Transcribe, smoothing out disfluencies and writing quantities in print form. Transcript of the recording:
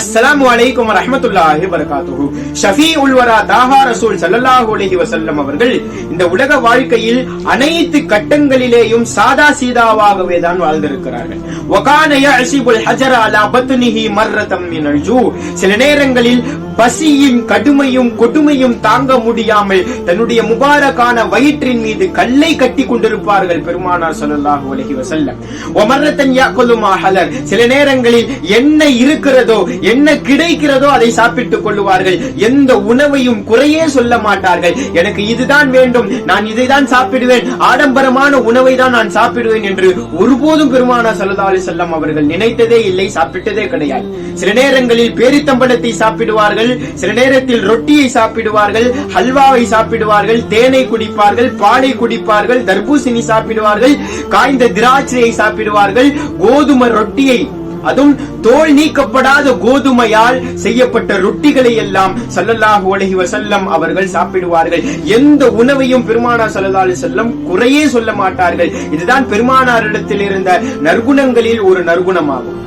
அஸ்ஸலாமு அலைக்கும் வரஹ்மத்துல்லாஹி வபரகாத்துஹு. ஷஃபீஉல் வரா தாஹா ரசூல் ஸல்லல்லாஹு அலைஹி வஸல்லம் அவர்கள் இந்த உலக வாழ்க்கையில் அனைத்து கட்டங்களிலேயும் சாதா சீதாவாகவே தான் வாழ்ந்திருக்கிறார்கள். வகான யஸிபுல் ஹஜர அலா பத்னிஹி மர்ரதம் மினல் ஜூ. சில நேரங்களில் பசியின் கடுமையும் கொடுமையும் தாங்க முடியாமல் தன்னுடைய முபாரக்கான வயிற்றின் மீது கல்லை கட்டி கொண்டிருப்பார்கள் பெருமானார் ஸல்லல்லாஹு அலைஹி வஸல்லம். வமர்ரதன் யாக்குலு மா ஹலர். சில நேரங்களில் என்ன இருக்கிறதோ என்ன கிடைக்கிறதோ அதை சாப்பிட்டுக் கொள்வார்கள். எந்த உணவையும் குறையே சொல்ல மாட்டார்கள். எனக்கு இதுதான் வேண்டும், நான் இதைதான் சாப்பிடுவேன், ஆடம்பரமான உணவை தான் நான் சாப்பிடுவேன் என்று ஒருபோதும் பெருமானார் ஸல்லல்லாஹு அலைஹி வஸல்லம் அவர்கள் நினைத்ததே இல்லை, சாப்பிட்டதே கிடையாது. சில நேரங்களில் பேரித்தம்பழத்தை சாப்பிடுவார்கள், சில நேரத்தில் ரொட்டியை சாப்பிடுவார்கள், ஹல்வாவை சாப்பிடுவார்கள், தேனை குடிப்பார்கள், பாலை குடிப்பார்கள், தர்பூசணி சாப்பிடுவார்கள், காய்ந்த திராட்சையை சாப்பிடுவார்கள், கோதுமை ரொட்டியை, அதுவும் தோல் நீக்கப்படாத கோதுமையால் செய்யப்பட்ட ரொட்டிகளை எல்லாம் ஸல்லல்லாஹு அலைஹி வஸல்லம் அவர்கள் சாப்பிடுவார்கள். எந்த உணவையும் பெருமானார் ஸல்லல்லாஹு அலைஹி வஸல்லம் குறையே சொல்ல மாட்டார்கள். இதுதான் பெருமானாரிடத்தில் இருந்த நற்குணங்களில் ஒரு நற்குணமாகும்.